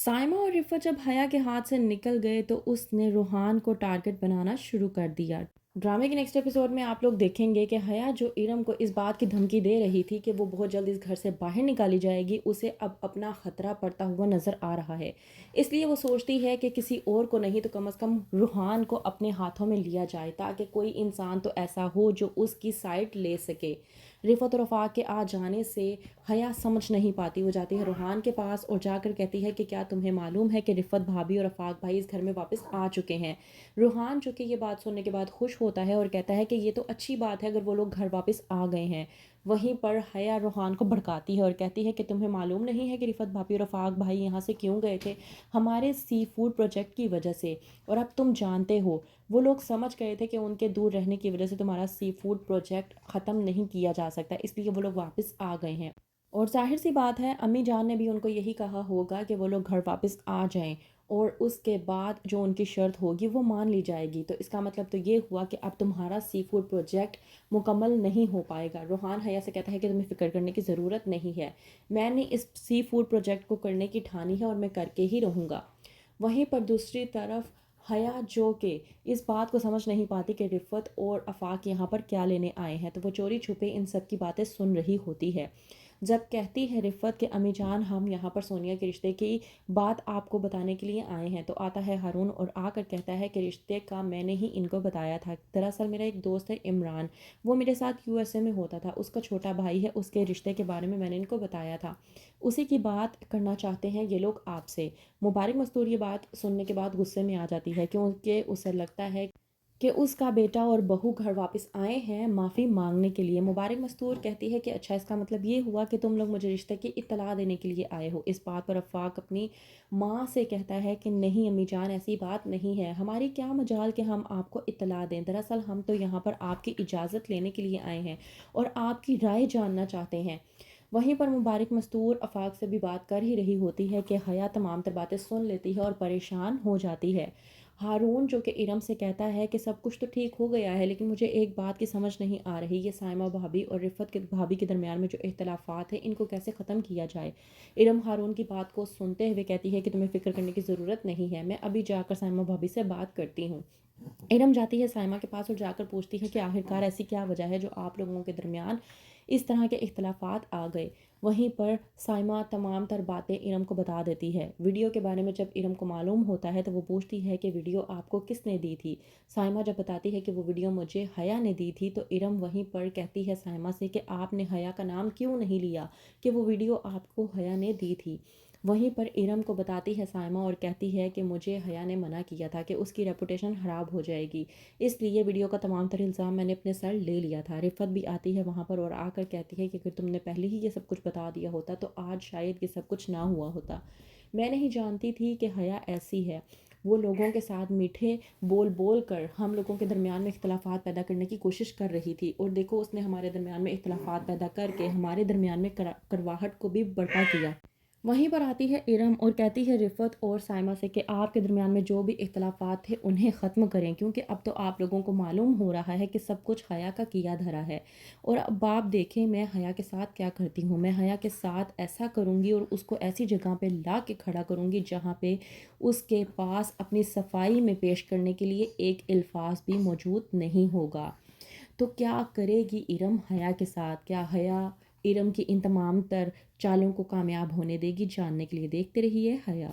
साइमा और रिफ़ा जब हया के हाथ से निकल गए तो उसने रूहान को टारगेट बनाना शुरू कर दिया। ड्रामे के नेक्स्ट एपिसोड में आप लोग देखेंगे कि हया जो इरम को इस बात की धमकी दे रही थी कि वो बहुत जल्द इस घर से बाहर निकाली जाएगी, उसे अब अपना खतरा पड़ता हुआ नज़र आ रहा है। इसलिए वो सोचती है कि किसी और को नहीं तो कम से कम रूहान को अपने हाथों में लिया जाए, ताकि कोई इंसान तो ऐसा हो जो उसकी साइड ले सके। रिफ़त और रफ़ाक के आ जाने से हया समझ नहीं पाती। वो जाती है रूहान के पास और जाकर कहती है कि क्या तुम्हें मालूम है कि रिफ़त भाभी और रफ़ाक भाई इस घर में वापस आ चुके हैं। रूहान जो कि ये बात सुनने के बाद खुश होता है और कहता है कि ये तो अच्छी बात है अगर वो लोग घर वापस आ गए हैं। वहीं पर हया रूहान को भड़काती है और कहती है कि तुम्हें मालूम नहीं है कि रिफ़त भाभी और रफ़ाक भाई यहाँ से क्यों गए थे? हमारे सी फूड प्रोजेक्ट की वजह से। और अब तुम जानते हो, वो लोग समझ गए थे कि उनके दूर रहने की वजह से तुम्हारा सी फूड प्रोजेक्ट ख़त्म नहीं किया जा सकता, इसलिए वो लोग वापस आ गए हैं। और ज़ाहिर सी बात है, अम्मी जान ने भी उनको यही कहा होगा कि वो लोग घर वापस आ जाएं और उसके बाद जो उनकी शर्त होगी वो मान ली जाएगी। तो इसका मतलब तो ये हुआ कि अब तुम्हारा सी फूड प्रोजेक्ट मुकम्मल नहीं हो पाएगा। रूहान हया से कहता है कि तुम्हें फ़िक्र करने की ज़रूरत नहीं है, मैंने इस सी फूड प्रोजेक्ट को करने की ठानी है और मैं करके ही रहूँगा। वहीं पर दूसरी तरफ हया जो कि इस बात को समझ नहीं पाती कि रिफ़त और आफाक यहाँ पर क्या लेने आए हैं, तो वो चोरी छुपे इन सब की बातें सुन रही होती है। जब कहती है रिफ़त के अम्मी जान हम यहाँ पर सोनिया के रिश्ते की बात आपको बताने के लिए आए हैं, तो आता है हारून और आकर कहता है कि रिश्ते का मैंने ही इनको बताया था। दरअसल मेरा एक दोस्त है इमरान, वो मेरे साथ यूएसए में होता था, उसका छोटा भाई है, उसके रिश्ते के बारे में मैंने इनको बताया था। उसी की बात करना चाहते हैं ये लोग आपसे। मुबारक मस्तूर ये बात सुनने के बाद गुस्से में आ जाती है, क्योंकि उसे लगता है कि उसका बेटा और बहू घर वापस आए हैं माफ़ी मांगने के लिए। मुबारक मस्तूर कहती है कि अच्छा, इसका मतलब ये हुआ कि तुम लोग मुझे रिश्ते की इत्तला देने के लिए आए हो। इस बात पर अफ़ाक अपनी माँ से कहता है कि नहीं अम्मी जान, ऐसी बात नहीं है, हमारी क्या मजाल कि हम आपको इत्तला दें। दरअसल हम तो यहाँ पर आपकी इजाज़त लेने के लिए आए हैं और आपकी राय जानना चाहते हैं। वहीं पर मुबारक मस्तूर आफाक से भी बात कर ही रही होती है कि हया तमाम तर बातें सुन लेती है और परेशान हो जाती है। हारून जो कि इरम से कहता है कि सब कुछ तो ठीक हो गया है, लेकिन मुझे एक बात की समझ नहीं आ रही, ये साइमा भाभी और रिफ़त के भाभी के दरमियान में जो इख्तलाफात है इनको कैसे ख़त्म किया जाए। इरम हारून की बात को सुनते हुए कहती है कि तुम्हें फ़िक्र करने की ज़रूरत नहीं है, मैं अभी जाकर साइमा भाभी से बात करती हूँ। इरम जाती है साइमा के पास और जाकर पूछती है कि आखिरकार ऐसी क्या वजह है जो आप लोगों के दरमियान इस तरह के इख्तलाफात आ गए। वहीं पर साइमा तमाम तर बातें इरम को बता देती है। वीडियो के बारे में जब इरम को मालूम होता है तो वो पूछती है कि वीडियो आपको किसने दी थी। साइमा जब बताती है कि वो वीडियो मुझे हया ने दी थी, तो इरम वहीं पर कहती है साइमा से कि आपने हया का नाम क्यों नहीं लिया कि वो वीडियो आपको हया ने दी थी। वहीं पर इरम को बताती है साइमा और कहती है कि मुझे हया ने मना किया था कि उसकी रेपुटेशन ख़राब हो जाएगी, इसलिए वीडियो का तमाम तर इल्ज़ाम मैंने अपने सर ले लिया था। रिफ़त भी आती है वहाँ पर और आकर कहती है कि अगर तुमने पहले ही ये सब कुछ बता दिया होता तो आज शायद ये सब कुछ ना हुआ होता। मैं नहीं जानती थी कि हया ऐसी है, वो लोगों के साथ मीठे बोल बोल कर हम लोगों के दरमियान में इख्तलाफात पैदा करने की कोशिश कर रही थी, और देखो उसने हमारे दरमियान में इख्तलाफात पैदा करके हमारे दरमियान में करवाहट को भी बढ़ा किया। वहीं पर आती है इरम और कहती है रिफ़त और साइमा से कि आपके दरमियान में जो भी इख्तलाफात थे उन्हें ख़त्म करें, क्योंकि अब तो आप लोगों को मालूम हो रहा है कि सब कुछ हया का किया धरा है। और अब आप देखें मैं हया के साथ क्या करती हूँ, मैं हया के साथ ऐसा करूँगी और उसको ऐसी जगह पे ला के खड़ा करूँगी जहाँ पे उसके पास अपनी सफाई में पेश करने के लिए एक अल्फाज भी मौजूद नहीं होगा। तो क्या करेगी इरम हया के साथ? क्या हया इरम की इन तमाम तर चालों को कामयाब होने देगी? जानने के लिए देखते रहिए हया।